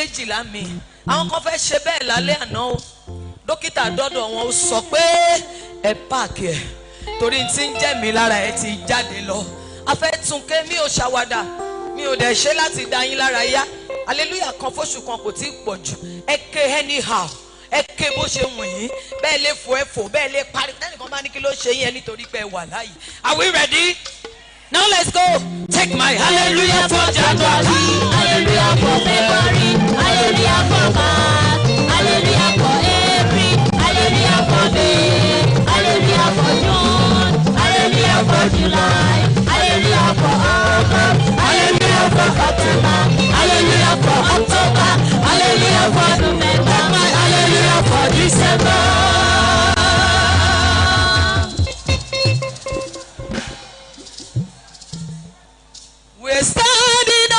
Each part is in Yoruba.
méjìlá mi àwọn kan fẹ́ ṣe bẹ́ẹ̀ lálẹ́ àná o dókítà dọ́dọ̀ wọn ó sọ pé ẹ páàkì ẹ̀ torí tí ń jẹ́ mi lára ẹ ti jáde lọ a fẹ́ tún ké mi ò ṣàwádà mi ò dẹ̀ ṣe láti dá yín lára yá hallelujah kan fóṣù kan kò tí ì pọ̀ jù ẹ ké anyhow ẹ ké bó ṣe wù yín bẹ́ẹ̀ lè fò ẹ fò bẹ́ẹ̀ lè parí tẹ́nìkan bá ní kí ló ṣe yín ẹ nítorí pé ẹ wà láàyè. Are we ready? Now let's go. Take my hallelujah for January, hallelujah for February, hallelujah for March, hallelujah for April, hallelujah for May, hallelujah for June, hallelujah for July, hallelujah for August, hallelujah for September, hallelujah for October, hallelujah for November, hallelujah for December. We're standing on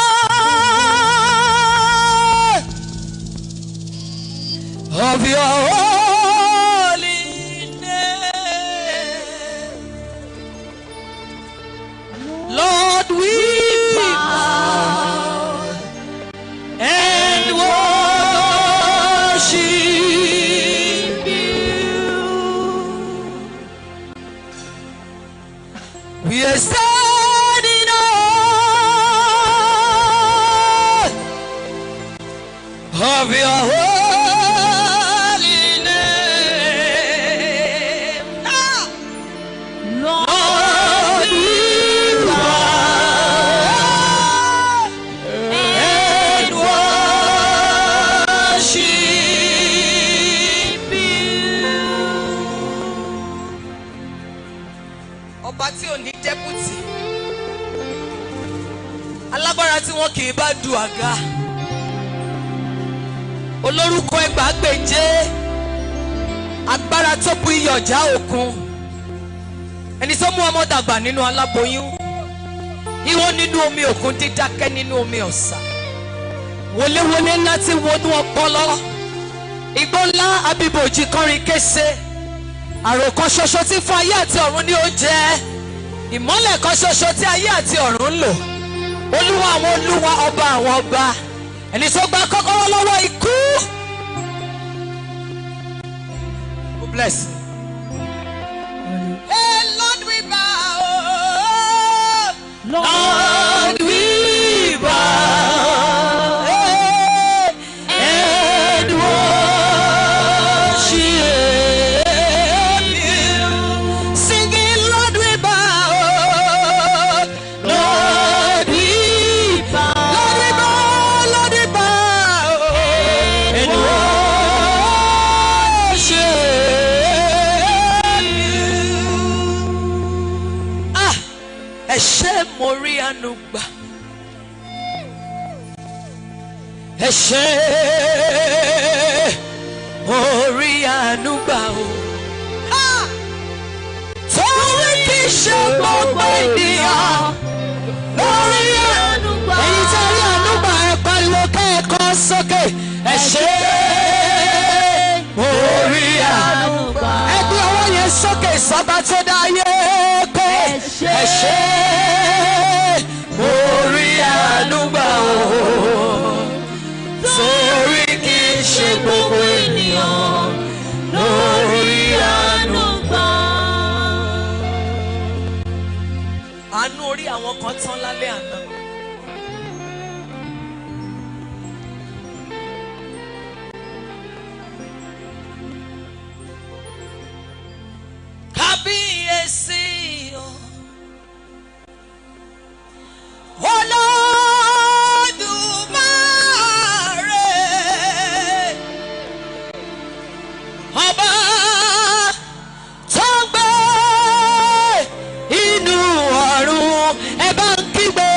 of your holy name, Lord. We bow and worship you. We are standing of your holy name, Lord, we bow and worship you. Ọba tí ò ní dẹ́pútì, alágbára tí wọn kì í bá du àga, olórúkọ ẹgbàágbèje, agbára tó bu iyọ̀já òkun, ẹni tó mú ọmọ dàgbà nínú aláboyún, ìwọ nínú omi òkun dídákẹ́ nínú omi ọ̀sà, wọléwọlé ńlá tí wọnú ọpọlọ, igbó ńlá abíbòjì kọrin kése, àròkàn ṣoṣo tí fún ayé àti ọ̀run ní ó jẹ́, ìmọ́lẹ̀ kan ṣoṣo tí ayé àti ọ̀run ń lò, olúwa àwọn olúwa, ọba àwọn ọba, ẹni tó gba kọ́kọ́rọ́ lọ́wọ́ ikú. Oh, bless. Hey, Lord, we bow. Lord, we bow. Hey, and worship you. Singing, Lord, we bow. Lord, we bow. Lord, we bow. Lord, we bow. And worship you. Ah, ẹ ṣé mo rí àánú gbà. Ẹ ṣé mo rí àánú gbà o. Torí kì í ṣe gbogbo ènìyàn lórí àánú gbà. Ẹ̀yin tí a rí àánú gbà ẹ pariwo kẹ́ẹ̀kan sókè. Ẹ ṣé mo rí àánú gbà. Ẹ gbé ọwọ́ yẹn sókè sọ́ba tó dá ayé pé ẹ ṣé mo rí àánú gbà o. Torí kì í ṣe gbogbo ènìyàn lórí àánú gbà. Àánú orí àwọn kan tán lálẹ́ àná. Kábíyèsí o, Olódùmarè, ọba tó gbé inú ọ̀run, ẹ bá ń kígbe.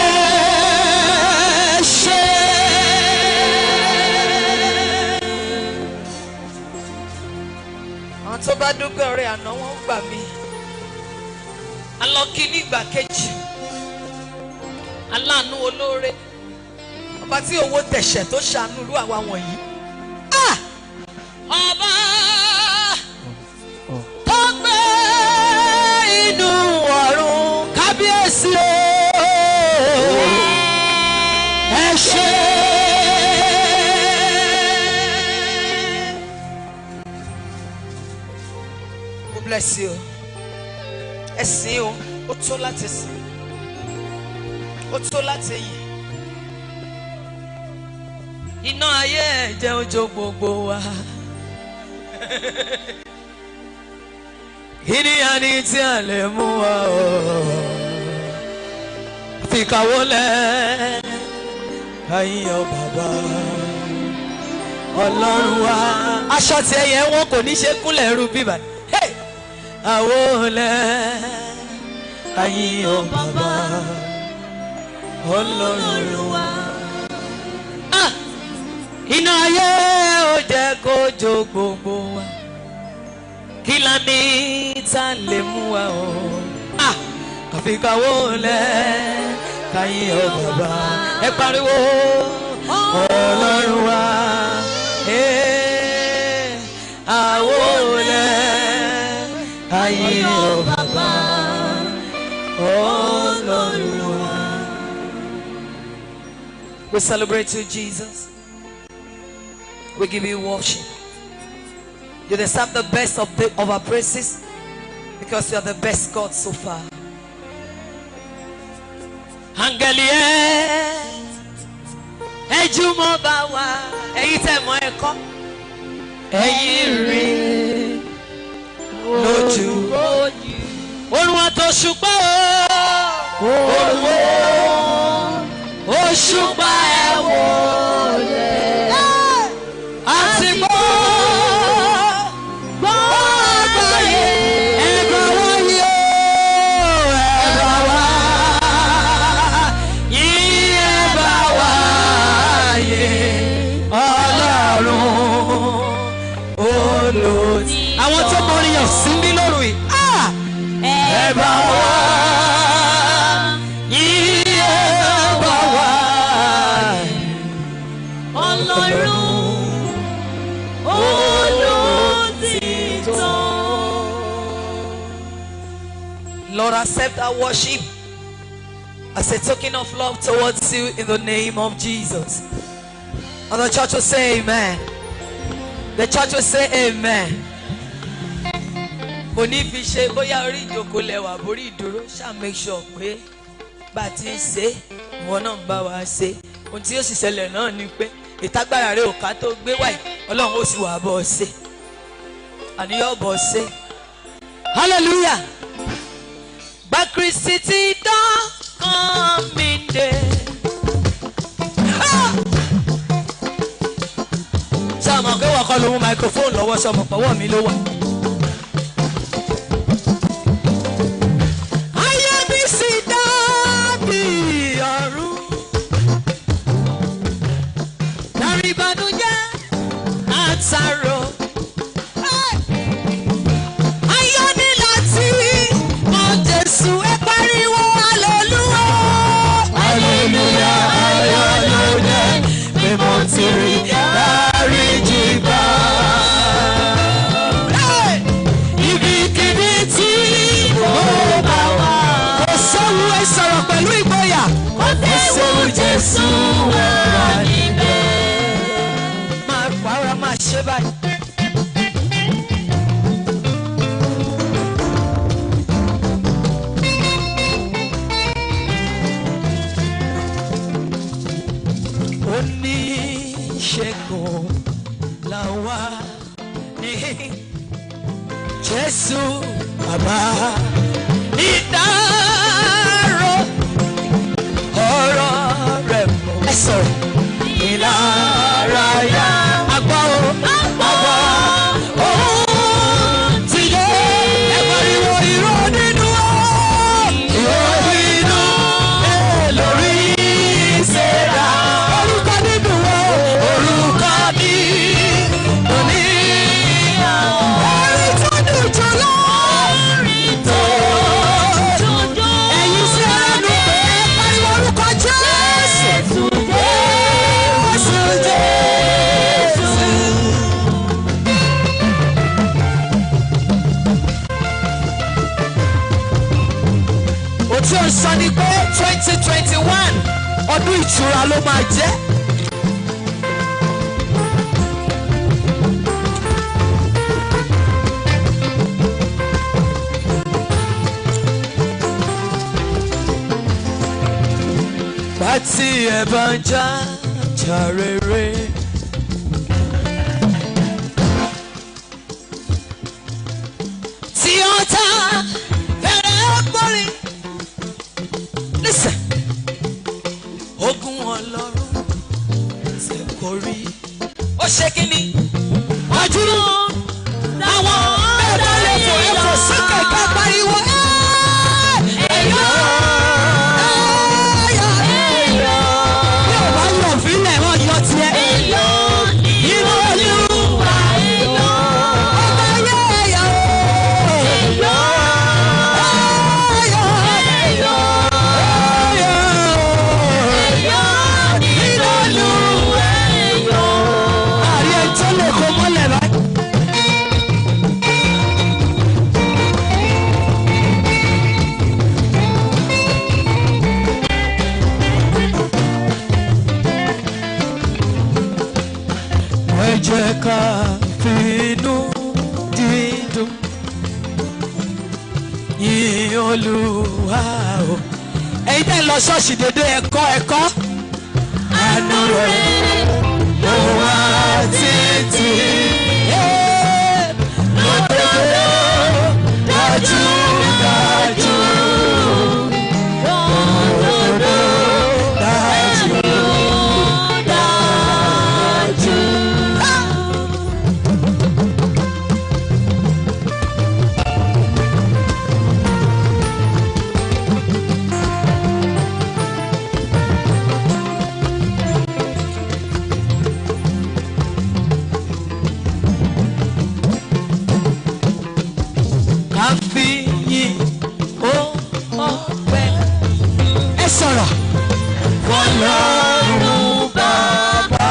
Ẹ ṣé. Àwọn tó bá dúpẹ́ ọrẹ àná wọn ń gbà mí. Alọ́kí ní ìgbà kejì, aláàánú olóore, ọba tí owó tẹ̀sẹ̀ tó ṣàánú irú àwa wọ̀nyí. Ọba tó gbé inú ọ̀run, kábíyèsí o. Ẹ ẹ ṣé. God bless you. Ẹ sìn o, ó tó láti sìn, ó tó láti yìn. Iná ayé ẹ̀jẹ̀ ojú gbogbo wa. Ìdíyàní tí a lè mú wa o. Fìkàwọ́lẹ̀ ayọ̀ bàbá Ọlọ́run wa. Aṣọ tí ẹyẹ wọn kò ní ṣe kúnlẹ̀ ẹrú bíbà. Àwọlẹ̀ ayọ̀ bàbá Ọlọ́run wa. Iná ayé ó jẹ́ kó jó gbogbo wa. Kí la ní tá lè mú wa o. Àfikàwọ́lẹ̀ ayọ̀ bàbá. Ẹ pariwo Ọlọ́run wa. Àwọlẹ̀ ayọ̀ bàbá Ọlọ́run wa. We celebrate you, Jesus. We give you worship. You deserve the best of our praises because you are the best God so far. Angelier, ejumo bawa, eyi temo eko, eyi ri lójú. Olúwa tó ṣùpá o, olúwo, òṣùpá ẹ wọlé. Àti gbọ́ àgbáyé, ẹ̀bà wáyé o, ẹ̀bà wá, yìí ẹ̀bà wáyé, Ọlọ́run olóòtú. Àwọn tó mọ orin yàn sí mi lóru yìí. Ẹ̀bà wá, yìí ẹ̀bà wá, Ọlọ́run. Lord, accept our worship as a token of love towards you in the name of Jesus. And the church will say amen. The church will say amen. Kò ní fi ṣe bóyá orí ìjókòó lẹ́wà borí ìdúró ṣá make sure pé bá ti ń ṣe ìwọ náà ń bá wa ṣe. Ohun tí yóò sì ṣẹlẹ̀ náà ni pé ìtagbára rẹ̀ ò ká tó gbé wáyé Ọlọ́run ó sì wà bọ́ ọ ṣe. Àníyàn bọ́ ọ ṣe. Hallelujah. But Kristi ti dán kan mi dé. Ṣé àmọ̀ pé wọ́n kọ́ ló mú microphone lọ́wọ́ ṣọmọ pọ̀wọ́ mi ló wà? Ayé mi sì dàbí ọ̀run. Dárí ìbànújẹ́ àtàrò. Ayọ̀ ní láti mọ Jésù, ẹ pariwo hallelujah. Hallelujah, ayọ̀ ló jẹ́ pé mo ti rí dáríjì gbà. Ibikíbi tí mo bá wà. Kò sóhun ẹ sọ̀rọ̀ pẹ̀lú ìgboyà. Kò séwu Jésù wà níbẹ̀. Máa pààrọ̀ máa ṣe báyìí. Oníṣègùn làwa ní Jésù bàbá ìdárò ọ̀rọ̀ rẹ̀ mọ́. Ẹ sọ̀rọ̀ ìlàráyà àgbà o àgbà òun ti dé. Ẹ pariwo ìró nínú o ìró nínú lórí ìṣẹ̀dá. Orúkọ nínú o orúkọ mi òní orí tó dùn jùlọ. Orí tó dùn jùlọ. Ẹ̀yin sí ẹnu pé pariwo orúkọ Jésù. Jésù Jésù. Ó tí ó sọ ni pé 2021 ọdún ìtura ló máa jẹ́. Bàtí ẹ bá ń jà rere. Tí ọ̀tá bẹ̀rẹ̀ gbórí. Listen. Ogun Ọlọ́run ṣe kò rí. Ó ṣe kí ni? Ọdún àwọn bẹ́ẹ̀ lè fò ẹ̀fọ́ sókè ká pariwo. Ẹ̀yọ́. Ká fínú dídùn yìn Olúwa o. Ẹ̀yin tẹ́ lọ ṣọ́ọ̀ṣì dédé ẹ̀kọ́ àánú rẹ̀ ló wá títí lódodo dájú dájú lódodo dájú dájú. Ọlọ́run Bàbá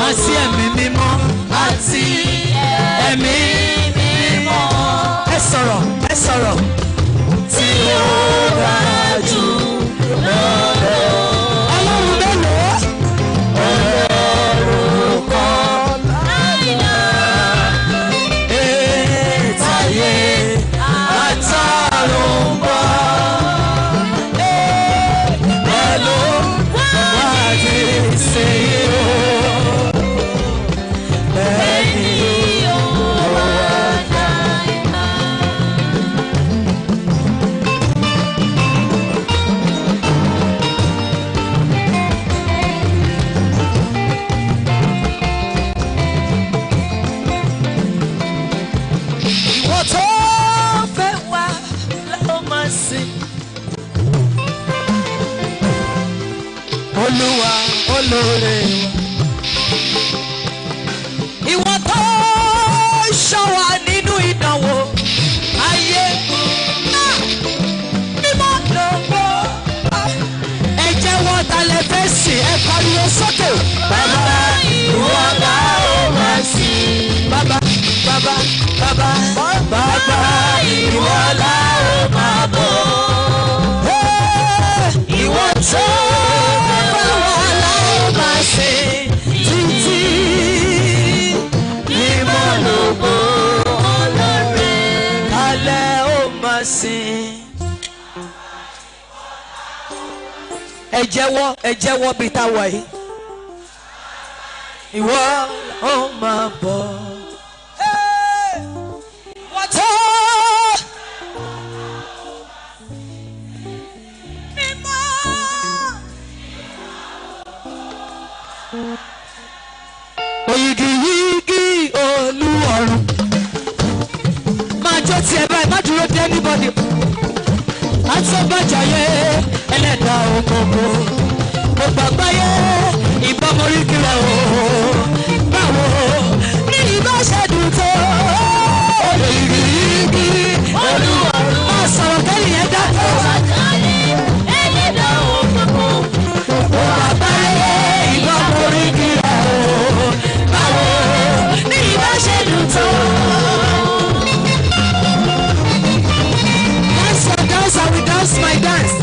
àti ẹ̀mí mímọ́ àti ẹ̀mí mímọ́. Ẹ sọ̀rọ̀ tí ó ga jù lọ́dọ̀. Ọlọ́run mélòó? Ọlọ́run kan láìlá. Ètàyè àtàrùn bọ̀. Olúwa olóore wa. Ìwọ tó ṣọ́ wa nínú ìdánwò ayé mímọ́ lọ́wọ́. Ẹ jẹ́wọ́ ta lẹ fẹ́ sìn, ẹ pariwo sókè. Bàbá ìwọ la ó máa sìn. Bàbá ìwọ la ó máa bọ̀. Ìwọ tó títí mímọ́ lógo olóore alẹ́ ó máa sìn. Ẹ jẹ́wọ́ bí tá wà yìí. Ìwọ ó máa bọ̀. Ìwọ tó mímọ́. Oyigiyigi Olúọ̀run máa jó tiẹ̀ báyìí, má dúró dé anybody. Àtọ́bàjáyé ẹlẹ́dàá ògbógbó gbogbo àgbáyé ìbọn morí kiri o. Báwo ní ìbá ṣe dùn tó? Oyigiyigi Olúọ̀run máa sọ̀rọ̀ kẹ́yìn ẹ̀ dákẹ́. Ẹlẹ́dàá ògbógbó gbogbo àgbáyé ìbọn morí kiri o. Báwo ní ìbá ṣe dùn tó? Dance your dance, I will dance my dance.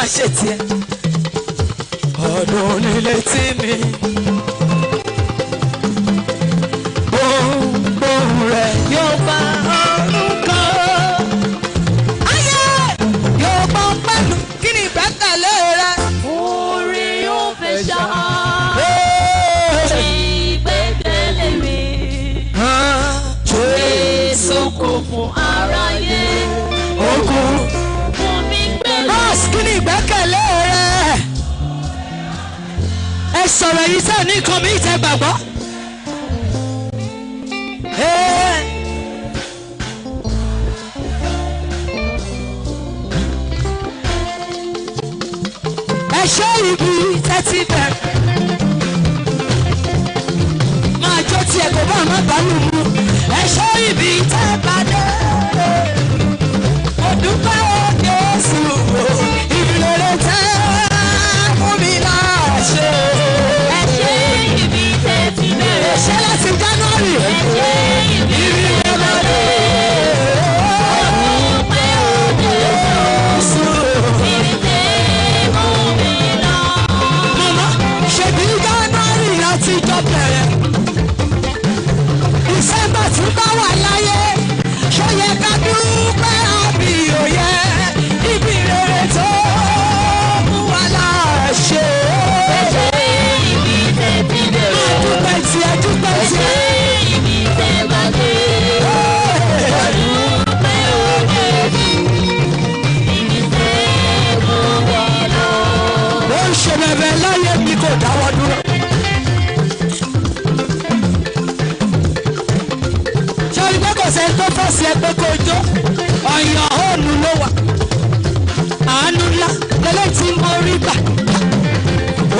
máa ṣe tiẹ̀. Ọdún nílé tí mi gbóhùn rẹ̀ yóò bá ọdún kan. Ayé yóò gbọ́ pẹ̀lú kí ni ìgbẹ́kẹ̀lé rẹ̀. Orí yóò fẹ́ ṣá. Ìgbẹ́kẹ̀lé mi. Jésù kò fún aráyé. Ogun Fún mi gbẹ́lẹ̀. bọ́ọ̀sì kí ni ìgbẹ́kẹ̀lé rẹ̀. Ẹ sọ̀rọ̀ yìí sẹ́ẹ̀ ní nǹkan mi ìtẹ́ gbàgbọ́. Ẹ ṣe ibi tẹ́tí bẹ̀rẹ̀. Máa jó tiẹ̀ kò bá má bàálù mu. Ẹ ṣe ibi tẹ́ padà. Mo dúpẹ́ o Jésù o, ìrere tẹ́ fún mi láṣẹ. Ẹ ṣe ibi tẹ́ ti bẹ̀rẹ̀. Ṣé láti January? Ẹ ṣe ibi tẹ́ lọ́dẹ. Ọdúnpẹ́ òde Jésù. ibi tẹ́ mú mi lọ. Màmá ṣèbí January láti jọ bẹ̀rẹ̀. December tún bá wà láyé. Ṣó yẹ ká dúpẹ́ àbí òye? Ibi rere tó mú wa láṣẹ. Ẹ ṣe ibi tẹ́ ti bẹ̀rẹ̀. Dúpẹ́ tiẹ̀, dúpẹ́ Ẹ ṣe tiẹ̀. ibi tẹ́ gbàgbé. Ọdúnpẹ́ òde ibi tẹ́ mú mi lọ. Ó ń ṣe bẹ̀bẹ̀ láyé mi kò dáwọ́ dúró. Ṣé o rí pé kò sẹ́ni tó fọ́ sí ẹgbẹ́ kó jó? Ọ̀yàn òòlù ló wà. Àánú ńlá lélẹ́ tí mo rí gbà.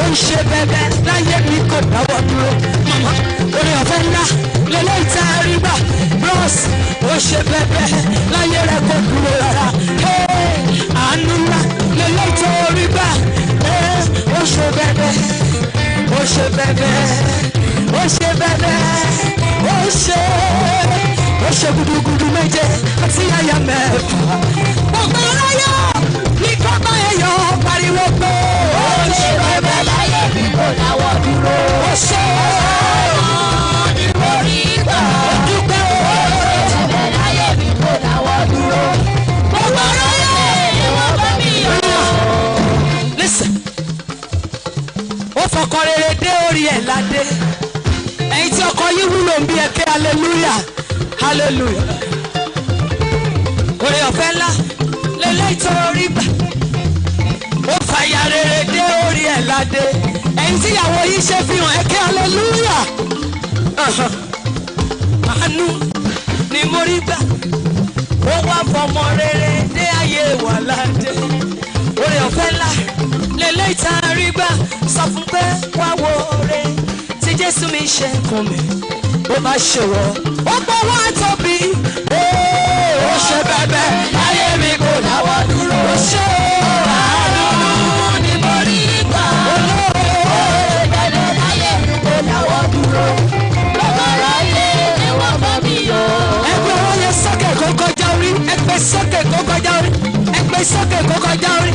Ó ń ṣe bẹ̀bẹ̀ láyé mi kò dáwọ́ dúró. Màmá orí ọ̀fẹ́ ńlá lélẹ́ tí a rí gbà. Bros ó ṣe bẹ̀bẹ̀ láyé rẹ̀ kò dúró rárá. Àánú ńlá lélẹ́ tí ó rí gbà. Ó ṣe bẹ̀bẹ̀, ó ṣe bẹ̀bẹ̀, ó ṣe bẹ̀bẹ̀, ó ṣe gudugudu méje àti àyà mẹ́fà. Gbogbo aráyọ̀ ní kọ́kọ́ ẹ̀yọ́ pariwo pé Ó ṣe bẹ̀bẹ̀ láyé mi kò dáwọ́ dúró. ó ṣe Ọ̀rọ̀ ni mo rí gbà. dúpẹ́ o. Bẹ̀bẹ̀ láyé mi kò dáwọ́ dúró. Gbogbo aráyé ni wọ́n bá mi yọ̀. Listen, ó fọkàn rere dé orí ẹ̀ ládé. Ẹ̀yin tí ọkọ yín wúlò ń bí ẹ ké hallelujah hallelujah. Oore ọ̀fẹ́ ńlá lélẹ́yìí tó rí gbà. Ó fàyà rere dé orí ẹ̀ ládé. Ẹ̀yin tí ìyàwó yín ṣe fi hàn ẹ ké hallelujah. Àánú ni mo rí gbà. Ó wá fọmọ rere dé ayé wà ládé. Oore ọ̀fẹ́ ńlá lélẹ́yìí tá a rí gbà. Sọ fún pé wá wo oore tí Jésù mi ṣe fún mi. Ó bá ṣòro, ó gbọ́ wá tóbi. Ó ṣe bẹ̀bẹ̀ láyé mi kò dáwọ́ dúró. Ó ṣe àánú ni mo rí gbà. Bẹ̀bẹ̀ láyé mi kò dáwọ́ dúró. Gbogbo aráyé ni wọ́n bá mi yọ̀. ẹgbẹ́ wọn yẹ sókè kó kọjá orí. Ẹgbẹ́ sókè kó kọjá orí. Ẹgbẹ́ sókè kó kọjá orí.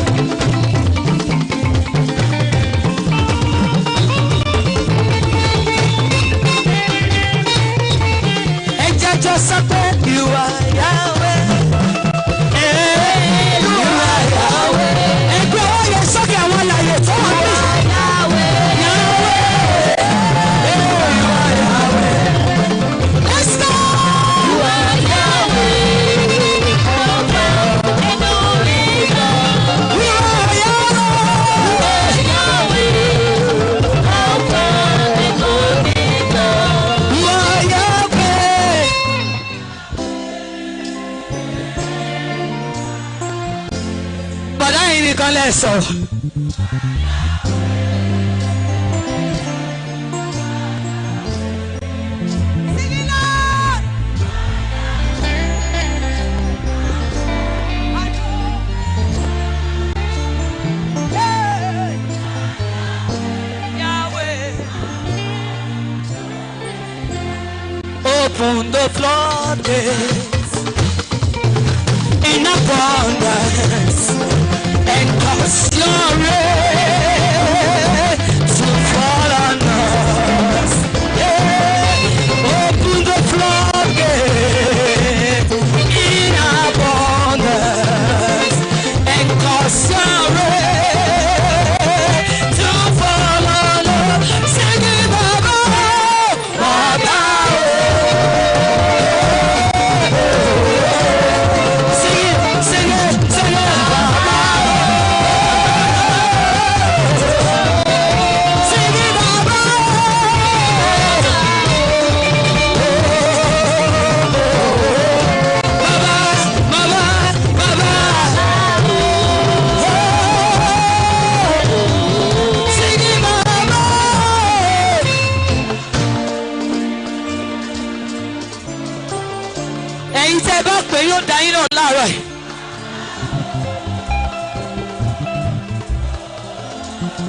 Ẹ jẹ́jọ́ sọ pé you are Yahweh. You are Yahweh. Ẹgbẹ́ wọn yẹ sókè àwọn àlàyé tó wà ní. Let's go. You are Yahweh. You are Yahweh. Bọ̀dá yìí nìkan lẹ sọ̀rọ̀. Open the floodgates in abundance and cause your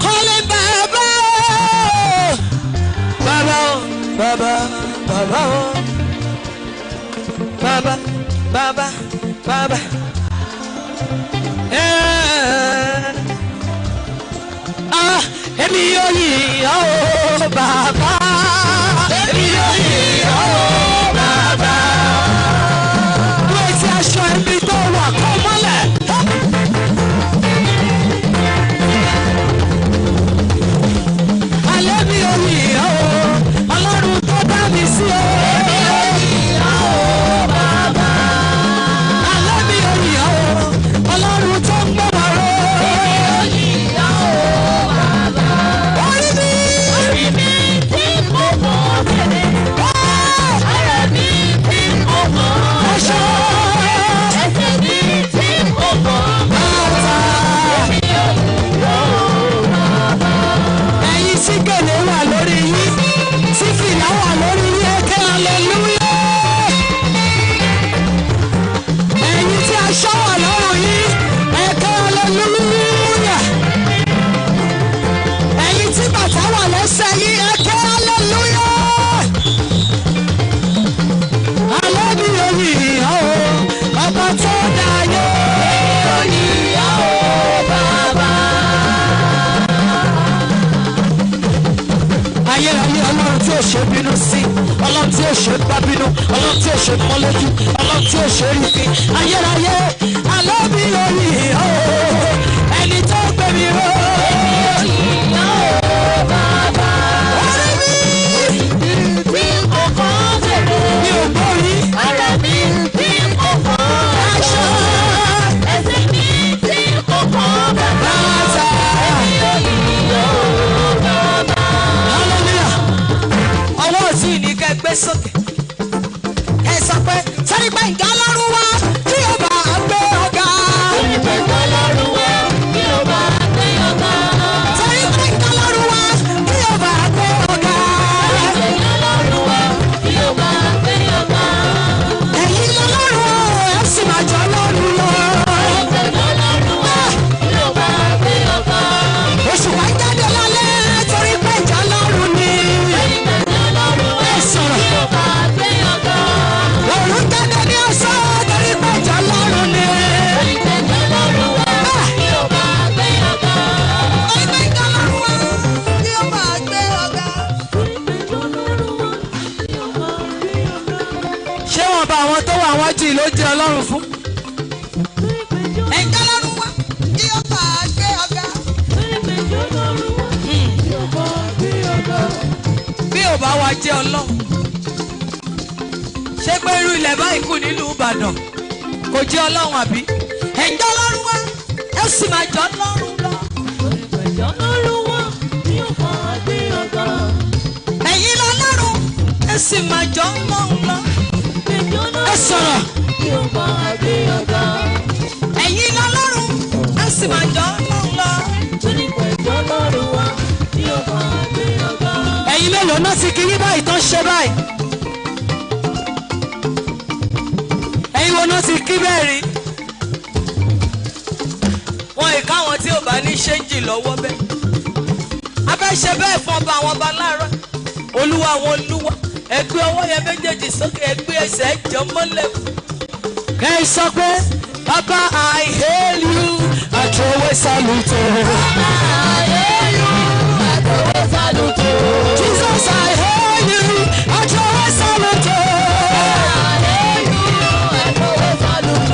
Calling Baba, Baba, Baba, Baba, Baba, Baba, Baba. Èmi yóò yìn ọ́ Baba, èmi yóò yìn ọ́ Baba. Wọ́n ti aṣọ ẹbí tó wà kọ́ mọ́lẹ̀. Alẹ́ mi yóò yìn ọ́ Ọlọ́run tó dá mi sí o. Èmi yóò yìn ọ́ Baba. Alẹ́ mi yóò yìn ọ́ Ọlọ́run tó ń gbọ́ wà ró. Èmi yóò yìn ọ́ Baba. Orí mi tí kò mọ̀ tẹ̀lé. Ara mi tí kò mọ̀ ọ̀ṣọ́. Ẹsẹ̀ mi tí kò mọ̀ bàtà. Èmi yóò yìn ọ́ Baba. Ẹ̀yin tí gèlè wà lórí yín, tí fìlà wà lórí yín, ẹ ké hallelujah. Ẹ̀yin tí aṣọ wà lọ́rùn yín, ẹ ké hallelujah. Ẹ̀yin tí bàtà wà lẹ́sẹ̀ yín, ẹ ké hallelujah. Alẹ́ mi ò yìn ọ́ Baba tó dá ayé. Èmi ò yìn ọ́ Baba. Ayérayé Ọlọ́run tí ò ṣe bínú sí, Ọlọ́run tí ò ṣe bá bínú, Ọlọ́run tí ò ṣe pọ́n lójú, Ọlọ́run tí ò ṣe rí fi. Ayérayé alẹ́ mi ò yìn ọ́ ẹni tó gbé mi ró. Èmi ò yìn ọ́ Baba. Orí mi tí kò kọ́ tẹ̀lé. Mi ò gbórí. Ara mi tí kò kọ́ aṣọ. Ẹsẹ̀ mi tí kò kọ́ bàbá. Èmi ò yìn ọ́ Baba. Hallelujah. Ọwọ́ òsì ní kẹ́ gbé sókè. Ẹ sọ pé sẹ́ni pé ǹjẹ́ Ọlọ́run wá tí ó bá gbé ọ̀gá. Sẹ́ni pé ǹjẹ́ Ọlọ́run wá tí ó bá gbé ọ̀gá. Sẹ́ni pé ǹjẹ́ Ọlọ́run wá tí ó bá gbé ọ̀gá. Sẹ́ni pé ǹjẹ́ Ọlọ́run wá tí ó bá gbé ọ̀gá. Ẹ̀yin lọ́lọ́run ẹ sì máa jọ Ọlọ́run lọ. Sẹ́ni pé ǹjẹ́ Ọlọ́run wá tí ó bá gbé ọ̀gá. Oṣù wa jáde lálẹ́ torí pé ìjà Ọlọ́run ni. Sẹ́ni pé ǹjẹ́ Ọlọ́run wá sọ̀rọ̀. tí ó bá gbé ọ̀gá. Òòrùn jáde ní ọ̀sán torí pé ìjà Ọlọ́run ni. Sẹ́ni pé ǹjẹ́ Ọlọ́run wá tí ó bá gbé ọ̀gá. Torí pé ìjà Ọlọ́run wá tí ó bá gbé ọ̀gá. Ṣé wọn bá àwọn tó wà wájú yìí ló jẹ́ Ọlọ́run fún? Ẹ̀jẹ̀ Ọlọ́run wá tí ó bá gbé ọ̀gá. Bí ò bá wa jẹ́ Ọlọ́run, ṣé pé irú ilẹ̀ báyìí kù nílùú Ìbàdàn kò jẹ́ Ọlọ́run àbí? Ẹ̀jẹ̀ Ọlọ́run wá ẹ sì máa jọ Ọlọ́run lọ. Ẹ̀yin lọ́lọ́run ẹ sì máa jọ Ọlọ́run lọ. Ẹ sọ̀rọ̀. Ẹ̀yin lọ́lọ́run ẹ sì máa jọ Ọlọ́run lọ. Ẹ̀yin mélòó náà ti kí yín báyìí tó ń ṣe báyìí? Ẹ̀yin wo náà ti kí bẹ́ẹ̀ rí? Wọn ìka àwọn tí ò bá ní ṣéǹjì lọ́wọ́ bẹ́ẹ̀. A fẹ́ ṣe bẹ́ẹ̀ fún ọba àwọn ọba láàárọ̀. Olúwa àwọn olúwa ẹ gbé ọwọ́ yẹn méjèèjì sókè, ẹ gbé ẹsẹ̀ ẹ̀jọ̀ mọ́lẹ̀. Kẹ́ ẹ sọ pé Baba I hail you, I throw away salute. Baba I hail you, I throw away salute. Jesus I hail you, I throw away salute. I hail you, I throw away salute.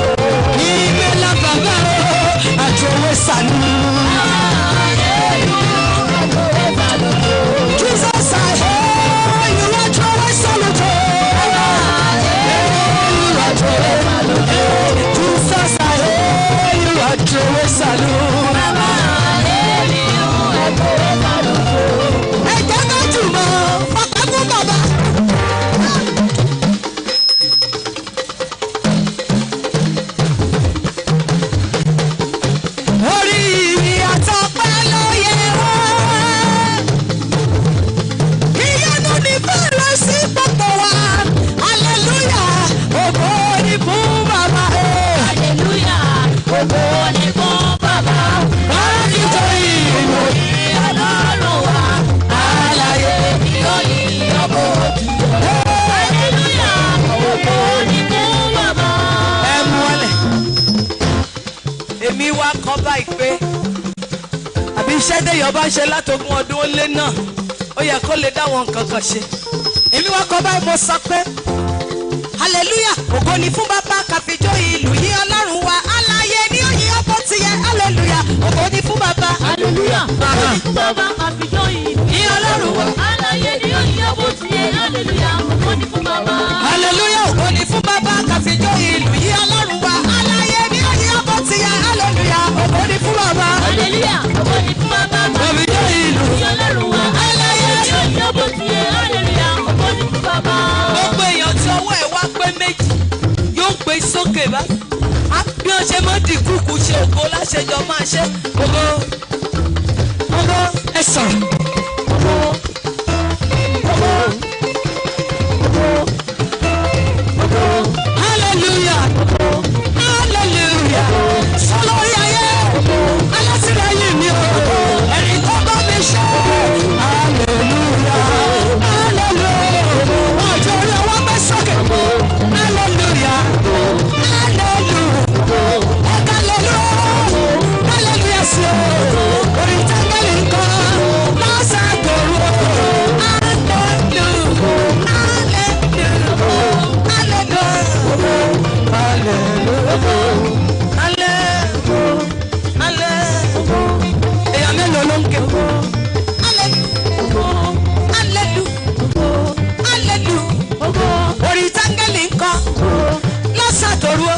Ìgbé la bàbá I throw away salute. I hail you, I throw away salute. Jesus I hail you, I throw away salute. I hail you, I throw away salute. Jesus I hail you, I throw away salute. Baba I hail you, I throw away salute. Ẹ jẹ́ ká jùmọ̀ fọpẹ́ fún bàbá. Orí àtọpẹ́ ló yẹ wá. Ìyanu ní bẹ̀rẹ̀ sí gbogbo wa. Hallelujah, ògo ni fún bàbá. Hallelujah, ògo èmi wá kọ́ báyìí pé àbí iṣẹ́ déyọ̀ bá ṣe látogún ọdún ó lé náà ó yẹ kó lè dáwọn nǹkan kan ṣe. èmi wá kọ́ báyìí mo sọ pé hallelujah ògo ni fún bàbá kàfijọ́ ìlú yí ọlọ́run wa aláyé ní òyìn ọkọ̀ ti yẹ hallelujah ògo ni fún bàbá. hallelujah ògo ni fún bàbá kàfijọ́ ìlú yí ọlọ́run wa aláyé ní òyìn ọkọ̀ ti yẹ hallelujah ògo ni fún bàbá. hallelujah ògo ni fún bàbá kàfijọ́ ìlú yí ọlọ́run wa aláyé ní òyìn ọkọ̀ ti yẹ hallelujah ògo ni fún bàbá. hallelujah ògo ni fún bàbá kàfijọ́ ìlú yí ọlọ́run wa aláyé ní òyìn ọkọ̀ ti yẹ hallelujah ògo ni fún bàbá. gbogbo èèyàn tí ọwọ́ ẹ̀ wá pé méjì yóò gbé sókè bá bí wọ́n ṣe máa di kúkú ṣe ògo láṣẹjọ máa ṣe ògo ògo ẹ̀sán ògo ògo ògo hallelujah hallelujah sọlọ́rí ayé alátìlẹ́yìn mi o ẹ̀rí tó bá mi ṣe hallelujah hallelujah ọjọ́ orí ọwọ́ gbé sókè hallelujah hallelujah sí o orí tábìlì nǹkan lọ́sàgbòrò èèyàn mélòó ló ń ké orí tábìlì nǹkan lọ́sàgbòrò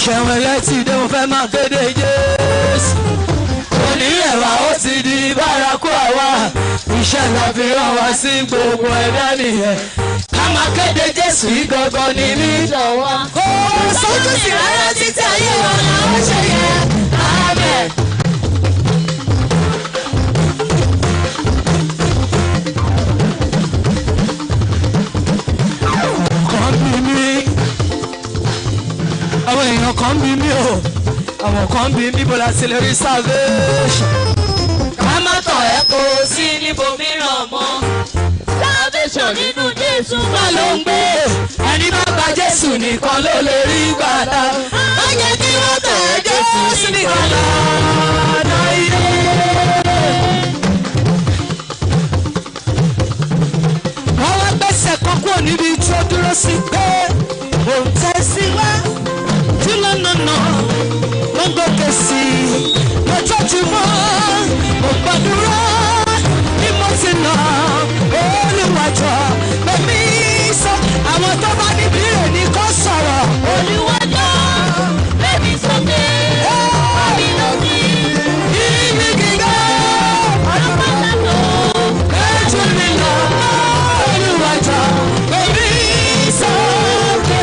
ṣẹ̀wọ̀n létí dé mo fẹ́ máa kéde Jésù onírẹ̀wà ó ti di bárakú àwa iṣẹ́ la fi rán wa sí gbogbo ẹ̀dá nìyẹn ká máa kéde Jésù yìí gangan ní lídọ̀ wa. kò sójú sí rárá títí ayé wọn làwọn ṣe yẹ amen. àwọn èèyàn kan bí mi o àwọn kan bí mi bó la ṣe lè rí salvation. ká má tàn ẹ́ kó sí níbòmíràn mọ́. salvation nínú Jésù bá ló ń gbé ẹni bá gba Jésù nìkan ló lè rí gbàdá. má jẹ́ kí wọ́n tẹ̀ ẹ́ Jésù nìkan lọ́nà ilé. wọ́n wá gbẹ́sẹ̀ kan kúrò níbi tí ó dúró sí pé òun tẹ́ sí wá. No, wọ́n gòkè sí lójoojúmọ́ mo gbàdúrà bí mo ti nà olùwàjọ pèmí sọ àwọn tó bá níbi rẹ̀ ní kó sọ̀rọ̀. olùwàjọ bẹ́ẹ̀ni sókè àbí lókè. ìmí gíga ọlọ́pàá tó kẹ́jú mi lọ olùwàjọ pèmí sókè.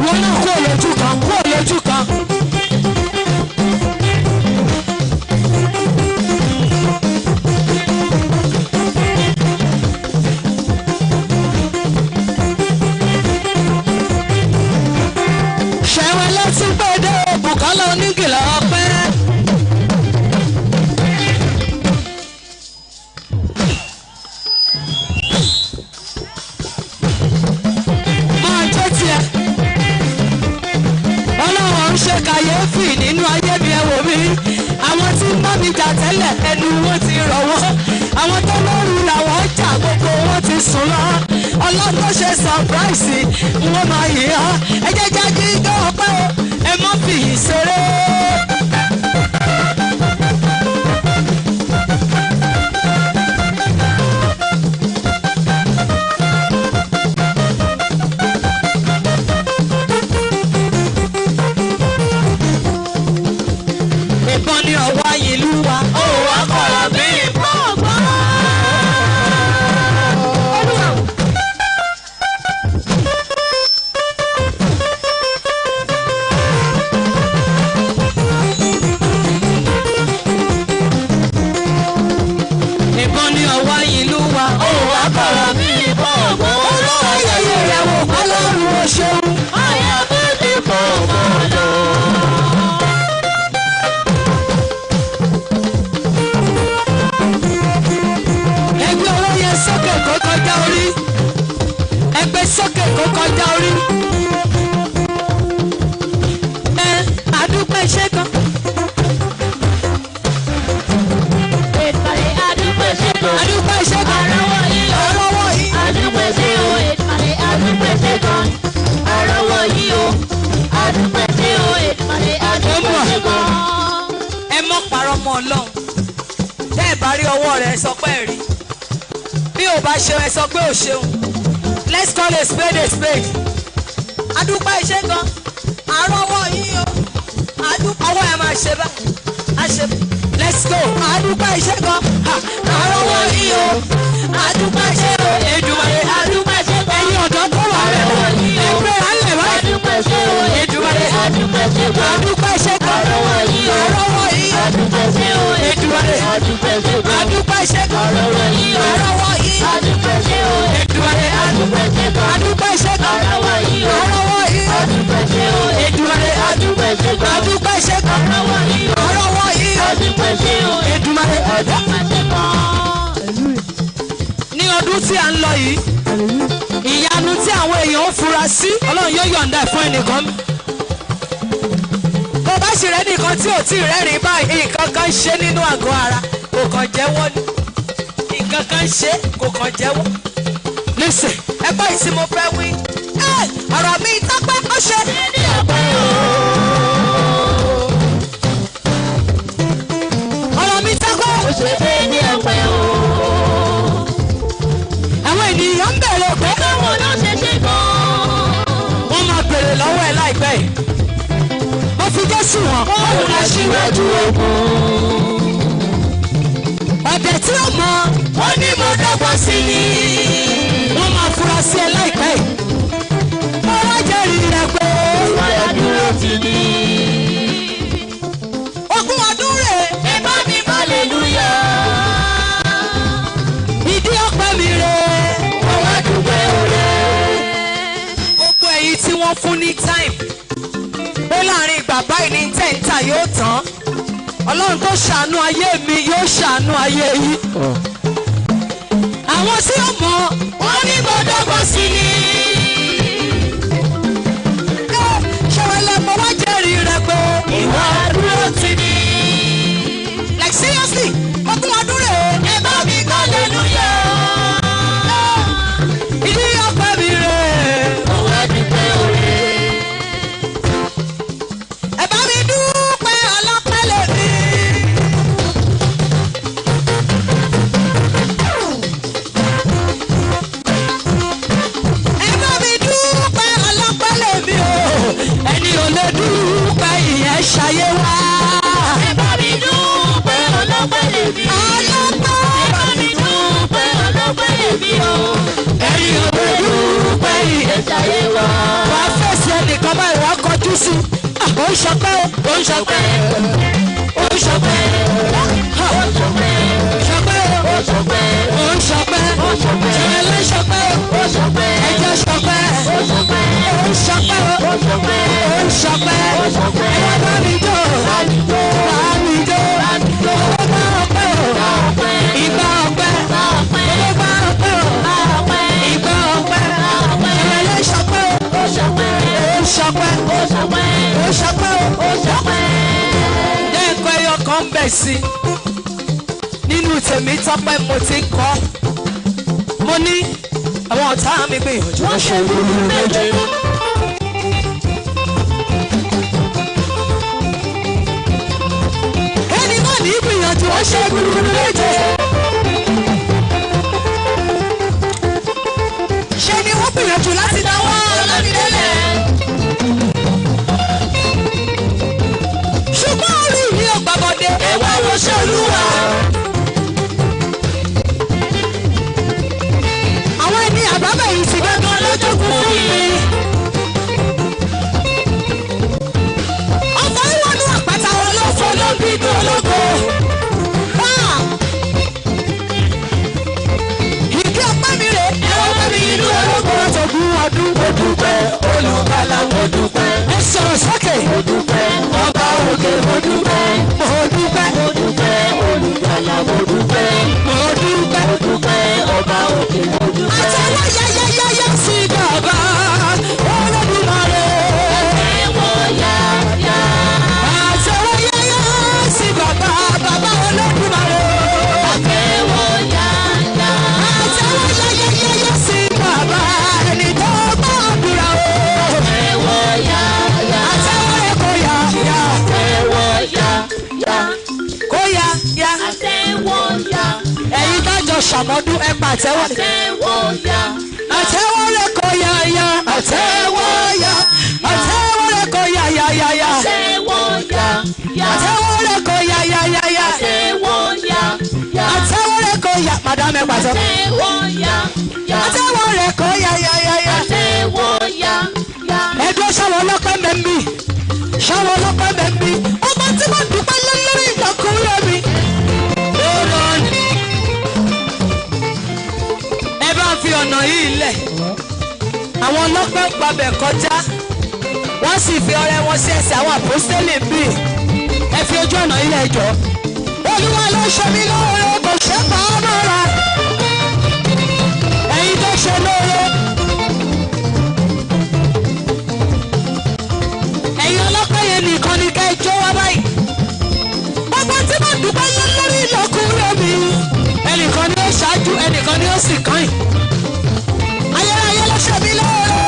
wọn náà kó lójú kan kó lójú kan. ṣẹ̀wọ̀n létí gbèdé Bùkọ́lá onígìlà ọpẹ́. ṣe kàyéfì nínú ayé mi ẹ wò mí àwọn tí ń bá mi jà tẹ́lẹ̀ ẹnu wọn ti rọ̀ wọ́n àwọn tó lóru làwọn jà gbogbo wọn ti sùn lọ ọlọ́dún ṣe sọpráìsì wọn máa yìí hàn ẹ jẹ́ jẹ́ kí n gbọ́ ọpẹ́ o ẹ má fi yìí ṣeré. Sókè kó kọjá orí. Àdúpẹ́ iṣẹ́ kan. Ètùmàrè àdúpẹ́ iṣẹ́ kan. Àdúpẹ́ iṣẹ́ kan. Àrọ́wọ́ yìí o. Àrọ́wọ́ yìí. Àdúpẹ́ iṣẹ́ o. Ètùmàrè àdúpẹ́ iṣẹ́ kan. Àrọ́wọ́ yìí o. Àdúpẹ́ iṣẹ́ o. Ètùmàrè àdúpẹ́ iṣẹ́ kan. Ẹ mọ́ parọ́ mọ́ Ọlọ́run. Tẹ́ ẹ bá rí ọwọ́ rẹ̀ sọ pé ẹ rí. Bí ò bá ṣe ẹ sọ pé ò ṣeun. Let's call a spade a spade. Adúpẹ́ iṣẹ́ kan. Àrọ́wọ́ yìí o. Adúpẹ́ ọwọ́ ẹ máa ṣe báyìí. A ṣe let's go. Adúpẹ́ iṣẹ́ kan. Àrọ́wọ́ yìí o. Adúpẹ́ iṣẹ́ o. Èdùmàrè Àdúpẹ́ iṣẹ́ kan. ẹ̀yin ọ̀dọ́ tó wà rẹ̀. Ẹgbẹ́ alẹ̀ wá. Àdúpẹ́ iṣẹ́ o. Èdùmàrè Àdúpẹ́ iṣẹ́ kan. adúpẹ́ iṣẹ́ kan. Àrọ́wọ́ yìí o. Àrọ́wọ́ yìí. Àdúpẹ́ iṣẹ́ o. Èdùmàrè Àdúpẹ́ iṣẹ́ kan. adúpẹ́ iṣẹ́ kan. Àrọ́wọ́ yìí o. Àrọ́wọ́ yìí. Àdúpẹ́ iṣẹ́ o. Èdùmàrè Àdúpẹ́ iṣẹ́ kan. adúpẹ́ iṣẹ́ kan. Àrọ́wọ́ yìí o. Àrọ́wọ́ yìí. Àdúpẹ́ iṣẹ́ o. Èdùmàrè Àdúpẹ́ iṣẹ́ kan. adúpẹ́ iṣẹ́ kan. Àrọ́wọ́ yìí o. Àrọ́wọ́ yìí. Àdúpẹ́ iṣẹ́ o. Èdùmàrè Àdúpẹ́ iṣẹ́ kan. ní ọdún tí a ń lọ yìí ìyanu tí àwọn èèyàn ń fura sí Ọlọ́run yóò yọ̀ǹda ẹ̀ fún ẹnìkan. Bó bá ṣe rẹ́ nìkan tí ò tí ì rẹ́rìn báyìí nǹkan kan ń ṣe nínú àgọ́ ara kò kàn jẹ́wọ́ ni nǹkan kan ń ṣe kò kàn jẹ́wọ́. Listen ẹgbẹ́ yìí tí mo fẹ́ wí ọ̀rọ̀ mi tọ́pẹ́ ó ṣe. Ní ọ̀pẹ́ o. ọ̀rọ̀ mi tọ́pẹ́ Ó ṣe dé ní ọ̀pẹ́ o. àwọn ènìyàn ń bèrè pé Báwo ló ṣe ṣe gan-an? wọ́n máa bèrè lọ́wọ́ ẹ̀ láìpẹ́ yìí. Mo fi Jésù hàn. Òun la ṣíwájú ogun. Ọ̀dẹ̀ tí ó mọ Ó ní mo dọ́gbọ́n sí ni. wọ́n máa fura sí ẹ láìpẹ́ yìí. Mo wá jẹ́rìí rẹ̀ pé Wáyà dúró ti ní. ogún ọdún rè Ẹ bá mi bá lèlúyà. ìdí ọpẹ́ mi rè. Mo wá dúpẹ́ òre. Gbogbo èyí tí wọ́n fún ní time pé láàrin ìgbà báyìí ní tẹ́ǹtà yóò tán. Ọlọ́run tó ṣàánú ayé mi yóò ṣàánú ayé yìí. Àwọn tí ó mọ̀ Ó ní mo dọ́gbọ́n sí ni. ṣẹ̀wẹ̀lẹ̀ mo wá jẹ́rìí rẹ̀ pé Ìwà dúró ti ní. like seriously ogún ọdún rè Ẹ bá mi bá lèlúyà. ìdí ọpẹ́ mi rè. Mo wá dúpẹ́ òre. Ẹ bá mi dúpẹ́ ọlọ́pẹ́ lèmi. Ẹ ó ń ṣọpẹ́ ó ń ṣọpẹ́ ó ń ṣọpẹ́ ṣọpẹ́ ó ń ṣọpẹ́ ṣẹlẹ̀ ṣọpẹ́ ẹjọ́ ṣọpẹ́ ó ń ṣọpẹ́ ó ń ṣọpẹ́ ẹwà bá mi jó bá mi jó bá ọpẹ́ o ìgbà ọpẹ́ bá ọpẹ́ o ìgbà ọpẹ́ ṣẹlẹ̀ ṣọpẹ́ ó ń ṣọpẹ́ ó ṣọpẹ́ jẹ́ ẹ̀kọ́ ẹyọ kan bẹ̀ sí nínú tèmi tọ́pẹ́ mo ti kọ́ mo ní àwọn ọ̀tá mi gbìyànjú wọ́n ṣe lórí méje. ẹni náà ní gbìyànjú wọ́n ṣe lórí méje. ṣé ni wọ́n gbìyànjú láti dáwọ́ ọlọ́dúnlẹ̀. ṣùgbọ́n orí mi ò gbàgbọ́dé ẹ̀wá wo ṣe olúwa. àwọn ẹni àbábẹ̀ yìí ti gbẹ́gbẹ́ lọ́jọ́ kú fún mi. ọ̀fọ̀ ìwọ̀nù àpáta wọn ló fọ́ ló bí inú ológo. ìdí ọpẹ́ mi rè é ọpẹ́ mi inú ológo. ọ̀tọ̀gùn ọdún mo dúpẹ́ olùkàlà mo dúpẹ́. ẹ sọ̀rọ̀ sókè. mo dúpẹ́ ọba òkè mo dúpẹ́. mo dúpẹ́ olùkàlà mo dúpẹ́. mo dúpẹ́ ọba òkè mo dúpẹ́. àtẹwọ́ yáyáyáyá sí bàbá Olódùmarè. àtẹwọ́ yáyá. àtẹwọ́ yáyá sí bàbá Olódùmarè. àtẹwọ́ yáyá. àtẹwọ́ yáyáyáyá sí bàbá ẹni tó gbàdúrà o. àtẹwọ́ yáyá. àtẹwọ́ rẹ̀ kò yáyá. àtẹwọ́ yáyá. kò yáyá. àtẹwọ́ yá. ẹ̀yin dájọ́ ṣàmọ́dún ẹ pa àtẹwọ́ rẹ̀. àtẹwọ́ yá. àtẹwọ́ rẹ̀ kò yáyá. àtẹwọ́ yá. àtẹwọ́ rẹ̀ kò yáyáyáyá. àtẹwọ́ yá. àtẹwọ́ rẹ̀ kò yáyáyáyá. àtẹwọ́ yá. àtẹwọ́ rẹ̀ kò yá. madame ẹ pàṣẹ. àtẹwọ́ yá. àtẹwọ́ rẹ̀ kò yáyáyáyá. àtẹwọ́ yá. ẹjọ́ ṣàwọn ọlọ́pẹ́ mẹ́mbì ṣàwọn ọlọ́pẹ́ mẹ́mbì ọba tí mo dúpẹ́ lórí ìjọkùnrin mi. ẹ bá fi ọ̀nà yìí lẹ̀ àwọn ọlọ́pẹ́ gbàbẹ̀ kọjá wọ́n sì fi ọrẹ wọn sí ẹsẹ̀ àwọn àpọ́sítélì bì ẹ fi ojú ọ̀nà yìí lẹ̀ jọ. olúwa ló ṣe mí lóore kò ṣe pa á mọ́ra ẹ̀yin tó ṣe lóore. ẹ̀yin ọlọ́pẹ́ yẹn nìkan ni ká ẹjọ́ wá báyìí. gbogbo tí mo dúpẹ́ lé lórí ìlọ́kùnrin mi. ẹnìkan ni ó ṣáájú ẹnìkan ni ó sì kàn yìí. ayérayé ló ṣe mí lóore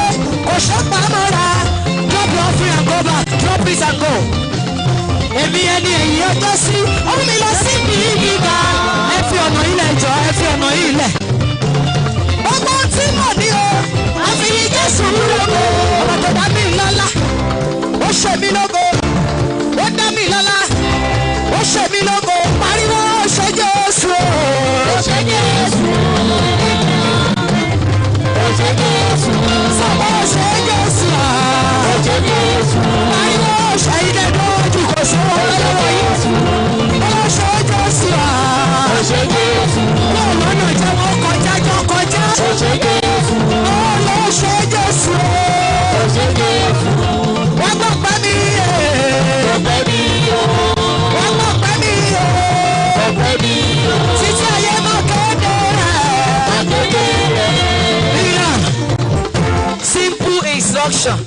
kò ṣe pa á mọ́ra. drop your offering and go back drop it and go. èmi ẹni ẹ̀yìn ọjọ́ sí ọmọ mi lọ sí ibi gíga. ẹ fi ọ̀nà ilẹ̀ jọ ẹ fi ọ̀nà ilẹ̀. gbogbo tí mo ní o àfi ní Jésù lógo. ọmọ tó dá mi lọ́lá ó ṣe mí lógo ó dá mi lọ́lá ó ṣe mí lógo pariwo ó ṣe Jésù ó ṣe Jésù ó ṣe Jésù sọ́kọ́ ó ṣe Jésù ó ṣe Jésù pariwo ó ṣe ilé lójú kò sówó lọ́wọ́ yìí ó ṣe Jésù ó ṣe Jésù ó lọ́nà jẹ́ wọ́n kọjá jọ kọjá ó ṣe Jésù ó lọ́ ṣe Jésù ó ṣe Jésù. wọ́n gbọ́ pẹ́ mi ọpẹ́ mi wọ́n gbọ́ pẹ́ mi ọpẹ́ mi títí ayé mọ́ kéde rẹ̀. simple instruction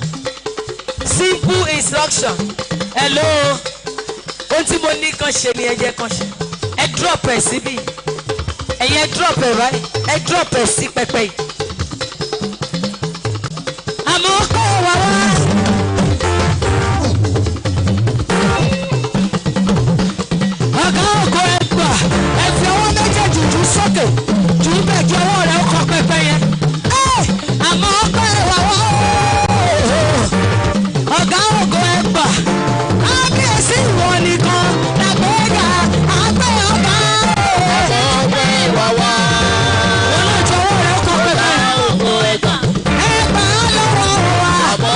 simple instruction hello ohun tí mo ní kan ṣe ni ẹ jẹ́ kan ṣe ẹ drop ẹ síbí ẹ̀yin ẹ drop ẹ báyìí ẹ drop ẹ sí pẹpẹ yìí. àmọ́ kọ́ wa wá. ọ̀gá ògo ẹgbà ẹ fi ọwọ́ méjèèjì jù sókè jù bẹ́ẹ̀ kí ọwọ́ rẹ̀ kọ́ pẹpẹ yẹn. àmọ́ ọkọ ẹwà wọ́n ọ̀gá ògo ẹgbà ábíyèsí ìwọ nìkan làgbéga àgbẹ̀ ọba. ọgbẹ́ ìwà wá. wọ́n lọ jọ ọwọ́ rẹ̀ kọ́ pẹpẹ. ọ̀gá ògo ẹgbà. ẹgbà lọ́wọ́ wa. àmọ́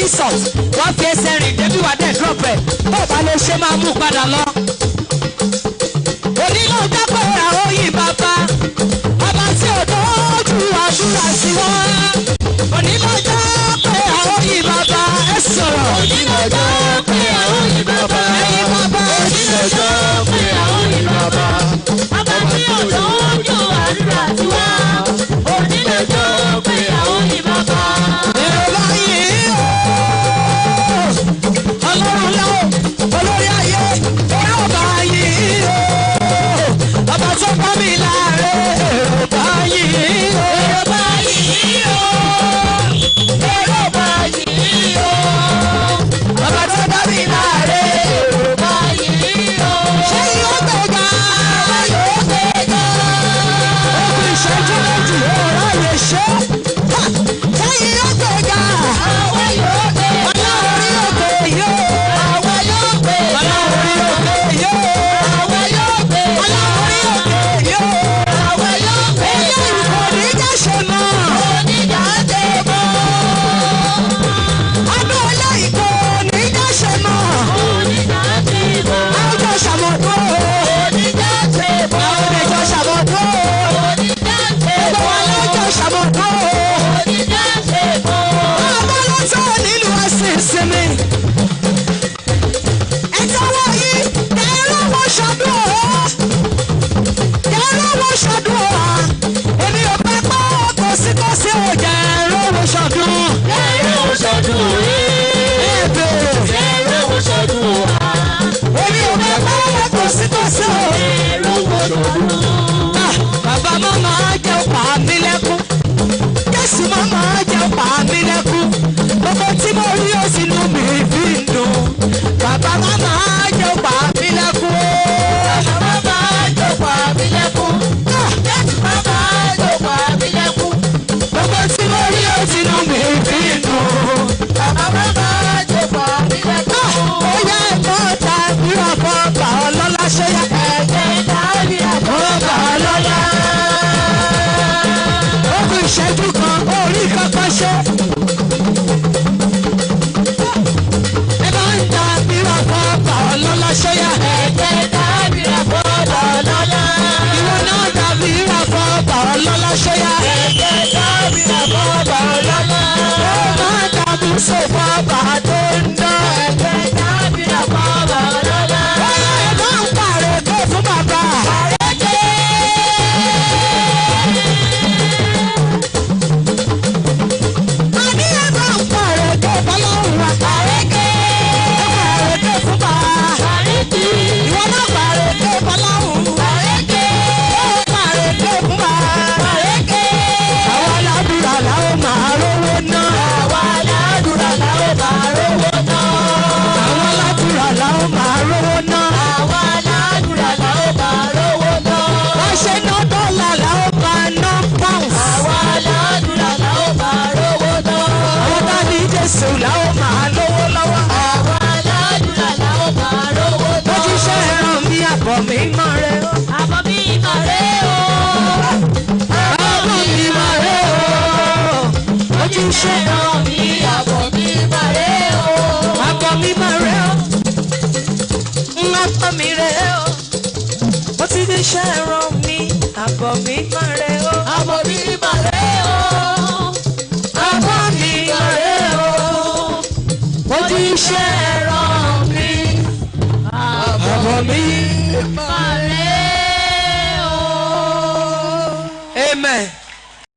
Jesus wọ́n fi ẹsẹ̀ rìn débi wà dẹ̀ drop ẹ̀ tó bá lè ṣe máa mú padà lọ. onílò dápẹ́ àwọn yìí bàbá ọba tí ò dójú àdúrà sí wọn. onílò dápẹ́ àwọn yìí bàbá ẹ sọ̀rọ̀. onílò dápẹ́ àwọn yìí bàbá ẹ̀yin bàbá onílò dápẹ́ àwọn yìí bàbá ọba tí ò lójú àdúrà tí wá. onílò dápẹ́ àwọn yìí bàbá. èrò báyìí ọlọ́run lọ́wọ́ olórí ayé èrò báyìí ọba tó bá mi láre èrò báyìí èrò báyìí o èrò báyìí o ọba tó bá mi láre èrò báyìí o. ṣé yóò gbẹ̀gà yóò gbẹ̀gà. ogun ìṣẹ́jú méjì ọ̀rọ̀ ayé ṣe ṣé yóò gbẹ̀gà àwa yóò gbẹ̀gà. ọlọ́run yóò gbé yóò àwa yóò gbẹ̀gà. ọlọ́run yóò gbé yóò àwa yóò gbẹ̀gà. ọlọ́run yóò gbé yóò àwa yóò gbẹ̀gà. eléyìí kò ní jẹ́ ṣe mọ́. oníjà ṣe mọ́. ọdún eléyìí kò ní jẹ́ ṣe mọ́. oníjà ṣe mọ́. àwùjọ ṣàmọ̀dún oníjà ṣe mọ́. àwùjọ ṣàmọ̀dún oníjà ṣe gbogbo mọ́. alájọ ṣàmọ̀dún oníjà ṣe mọ́. abọ́lọ́tọ̀ nínú ẹ̀sìn ìsinmi. ẹ̀jẹ̀ wọ̀nyí kẹ́rọ wọ ṣọdún kẹ́rọ wọ ṣọdún èmi ò pẹ́ pọ́ kòsíkòsí ò kẹ́rọ wọ ṣọdún. ẹ̀rọ ṣọdún rí. ẹ̀bẹ̀ ẹ̀rọ ṣọdún wá. èmi ò pẹ́ pọ́ kòsíkòsí ò. ẹ̀rọ ṣọdún. bàbá màmá jẹ́ pa mí lẹ́kún Jésù màmá jẹ́ pa mí lẹ́kún gbogbo tí mo rí ó sì nú mi fi ń dùn bàbá màmá jẹ́ pa mí lẹ́kún bàbá jọ pa mí lẹ́kún. Jésù bàbá jọ pa mí lẹ́kún. gbogbo tí mo rí ó sì nú mi fi ń dùn bàbá jọ pa mí lẹ́kún. ó yẹ ẹ̀kọ́ ta ìrọ̀ fọ́ bà ọ́ lọ́lá ṣe yá ẹ̀jẹ̀ dábì àbọ̀ bà ọ́ lọ́lá. ó kù ìṣẹ́jú kan orí kankan ṣe. ẹ bá ń ta ìrọ̀ fọ́ bà ọ́ lọ́lá ṣe yá. ẹ̀jẹ̀ dábì àbọ̀ bà ọ́ lọ́lá. ìwọ náà dàbí ìràfọ́ bà ọ́ lọ́lá ṣe yá. ẹ̀jẹ̀ dábì àbọ̀ bà ọ́ lọ́lá. ó máa dàbí sòfò bà tó ń dán. ẹ̀jẹ̀ dábì àbọ̀ bà ọ́ lọ́lá. bóyá ẹ bá ń pààrọ̀ èké fún bàbá. àní ẹ bá ń pààrọ̀ èké fọlọ́run wa. àrékè. ẹ pààrọ̀ èké fún bàbá. àrékè. ìwọ náà pààrọ̀ èké fọlọ́run. àrékè. ó pààrọ̀ èké fún bàbá. àrékè. àwọn aládùúrà làwọn máa rówó ná. àwa aládùúrà làwọn máa rówó ná. àwọn aládùúrà làwọn máa rówó ná. àwa aládùúrà làwọn máa rówó ná. wọ́n ṣe ná dọ́là làwọn máa ná pounds. àwa aládùúrà làwọn máa rówó ná. àwọn tá ní Jésù làwọn máa lówó lọ́wọ́. àwa aládùúrà làwọn máa rówó ná. ó ti ṣe ẹran mi àbọ̀ mi mọ́ rẹ o. àbọ̀ mi mà rè o. àbọ̀ mi mọ́ rẹ o. ó ti ṣe ẹran mi àbọ̀ mi mà rè o. àbọ̀ mi mọ́ rẹ o. àbọ̀ mi rẹ o. ó ti di ṣe ẹran mi àbọ̀ mi mọ́ rẹ o. àbọ̀ mi mà rè o. àbọ̀ mi mọ́ rẹ o. ó ti ṣe ẹran mi àbọ̀ mi. mà rè o. Amen.